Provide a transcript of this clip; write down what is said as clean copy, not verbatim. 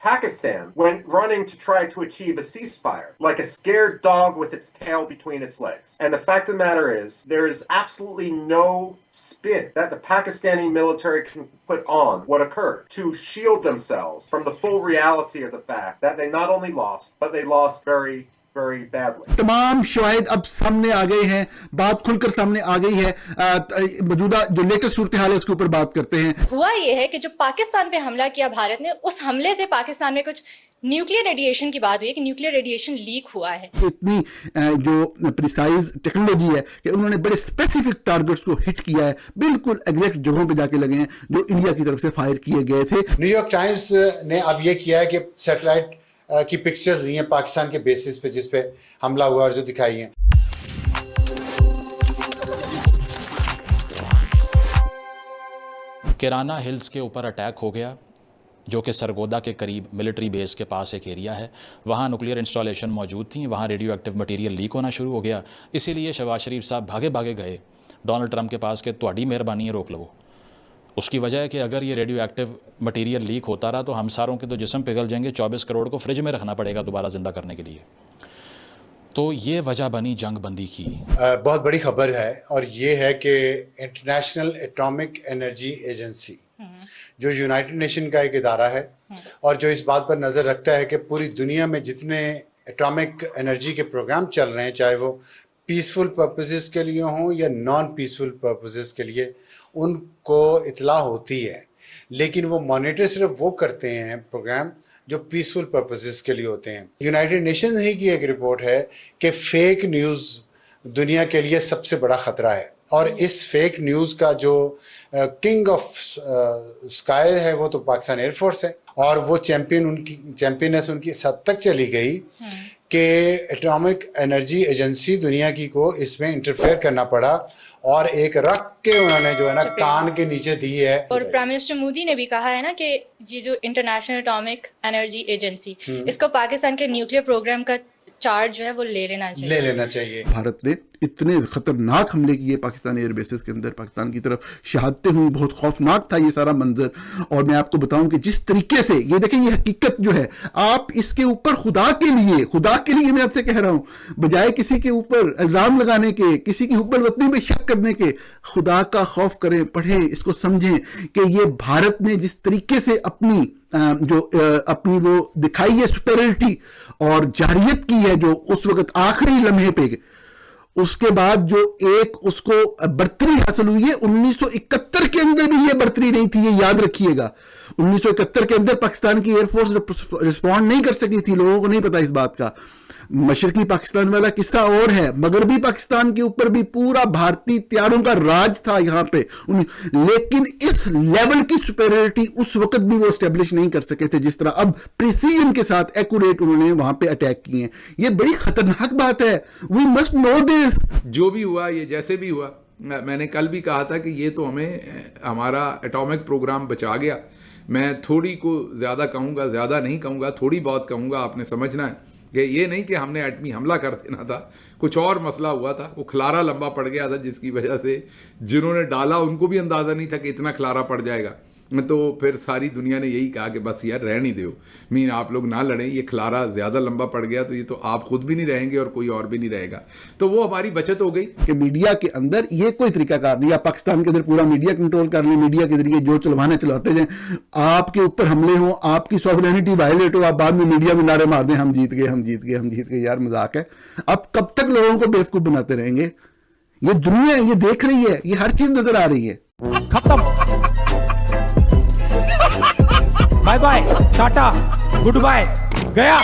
Pakistan went running to try to achieve a ceasefire, like a scared dog with its tail between its legs. And the fact of the matter is, there is absolutely no spin that the Pakistani military can put on what occurred to shield themselves from the full reality of the fact that they not only lost, but they lost very, very badly. तमाम शवाहिद अब सामने आ गए हैं, बात खुलकर सामने आ गई है। मौजूदा जो लेटेस्ट सूरत हाल है उसके ऊपर बात करते हैं। हुआ ये है कि जो पाकिस्तान पे हमला किया भारत ने, उस हमले से पाकिस्तान में कुछ न्यूक्लियर रेडिएशन की बात हुई है कि न्यूक्लियर रेडिएशन लीक हुआ है। इतनी जो प्रिसाइज टेक्नोलॉजी है कि उन्होंने बड़े स्पेसिफिक टारगेट्स को हिट किया है, बिल्कुल एग्जैक्ट जगहों पे जाके लगे हैं जो इंडिया की तरफ से फायर किए गए थे। न्यूयॉर्क टाइम्स ने अब ये किया है कि सैटेलाइट की पिक्चर्स ली हैं पाकिस्तान के बेसिस पे जिस पे हमला हुआ और जो दिखाई हैं। किराना हिल्स के ऊपर अटैक हो गया, जो कि सरगोदा के करीब मिलिट्री बेस के पास एक एरिया है। वहाँ न्यूक्लियर इंस्टॉलेशन मौजूद थी, वहाँ रेडियो एक्टिव मटीरियल लीक होना शुरू हो गया। इसीलिए शहबाज शरीफ साहब भागे भागे गए डोनाल्ड ट्रंप के पास कि ਤੁਹਾਡੀ मेहरबानी है रोक लो। उसकी वजह है कि अगर ये रेडियो एक्टिव मटीरियल लीक होता रहा तो हम सारों के तो जिस्म पिघल जाएंगे, 24 करोड़ को फ्रिज में रखना पड़ेगा दोबारा ज़िंदा करने के लिए। तो ये वजह बनी जंग बंदी की। बहुत बड़ी खबर है और ये है कि इंटरनेशनल एटॉमिक एनर्जी एजेंसी जो यूनाइटेड नेशन का एक इदारा है और जो इस बात पर नज़र रखता है कि पूरी दुनिया में जितने एटॉमिक एनर्जी के प्रोग्राम चल रहे हैं, चाहे वो पीसफुल पर्पसेस के लिए हों या नॉन पीसफुल पर्पसेस के लिए, उनको इतला होती है, लेकिन वो मॉनिटर सिर्फ वो करते हैं प्रोग्राम जो पीसफुल पर्पसेस के लिए होते हैं। यूनाइटेड नेशंस ही की एक रिपोर्ट है कि फेक न्यूज़ दुनिया के लिए सबसे बड़ा ख़तरा है और इस फेक न्यूज़ का जो किंग ऑफ स्काई है वो तो पाकिस्तान एयरफोर्स है और वो चैम्पियननेस उनकी इस हद तक चली गई कि एटॉमिक एनर्जी एजेंसी दुनिया की को इसमें इंटरफेयर करना पड़ा और एक रख के उन्होंने जो है ना कान के नीचे दी है। और प्राइम मिनिस्टर मोदी ने भी कहा है ना कि ये जो इंटरनेशनल एटॉमिक एनर्जी एजेंसी, इसको पाकिस्तान के न्यूक्लियर प्रोग्राम का चार्ज जो है वो ले लेना चाहिए। भारत ने इतने खतरनाक हमले किए पाकिस्तानी एयर बेसेस के अंदर, पाकिस्तान की तरफ शहादतें हुई, बहुत खौफनाक था ये सारा मंजर। और मैं आपको बताऊं कि जिस तरीके से ये देखें, ये हकीकत जो है, आप इसके ऊपर खुदा के लिए मैं आपसे कह रहा हूं, बजाय किसी के ऊपर इल्जाम लगाने के, किसी की हुब्बुल वतनी में शक करने के, खुदा का खौफ करें, पढ़ें, इसको समझें कि ये भारत ने जिस तरीके से अपनी वो दिखाई है सुपेरियरिटी और जारियत की है, जो उस वक्त आखिरी लम्हे पे, उसके बाद जो एक उसको बढ़तरी हासिल हुई है। 1971 के अंदर भी ये बढ़तरी नहीं थी, ये याद रखिएगा। 1971 के अंदर पाकिस्तान की एयरफोर्स रिस्पॉन्ड नहीं कर सकी थी, लोगों को नहीं पता इस बात का। मशरकी पाकिस्तान वाला किस्सा और है, मगरबी पाकिस्तान के ऊपर भी पूरा भारतीय त्यारों का राज था यहाँ पे, लेकिन इस लेवल की सुपेरियरिटी उस वक्त भी वो एस्टेब्लिश नहीं कर सके थे जिस तरह अब प्रिसीजन के साथ एक्यूरेट उन्होंने वहां पे अटैक किए हैं। ये बड़ी खतरनाक बात है, वी मस्ट नो दिस। जो भी हुआ, ये जैसे भी हुआ, मैंने कल भी कहा था कि ये तो हमें हमारा एटॉमिक प्रोग्राम बचा गया। मैं थोड़ी को ज़्यादा कहूँगा, ज़्यादा नहीं कहूँगा, थोड़ी बहुत कहूँगा। आपने समझना है कि ये नहीं कि हमने एटमी हमला कर देना था, कुछ और मसला हुआ था, वो खलारा लंबा पड़ गया था जिसकी वजह से जिन्होंने डाला उनको भी अंदाज़ा नहीं था कि इतना खलारा पड़ जाएगा। तो फिर सारी दुनिया ने यही कहा कि बस यार रहने दो, मीन आप लोग ना लड़ें, ये खलारा ज़्यादा लंबा पड़ गया तो ये तो आप खुद भी नहीं रहेंगे और कोई और भी नहीं रहेगा। तो वो हमारी बचत हो गई कि मीडिया के अंदर ये कोई तरीकाकार नहीं, आप पाकिस्तान के अंदर पूरा मीडिया कंट्रोल कर लें, मीडिया के जरिए जो चलवाना चलाते जाएं, आपके ऊपर हमले हों, आपकी सॉवरेनिटी वायलेट हो, आप बाद में मीडिया में नारे मार दें हम जीत गए, हम जीत गए, हम जीत गए। यार मजाक है। अब कब तक लोगों को बेवकूफ बनाते रहेंगे? ये दुनिया ये देख रही है, ये हर चीज नजर आ रही है। खत्म, bye bye, tata, good bye, गया।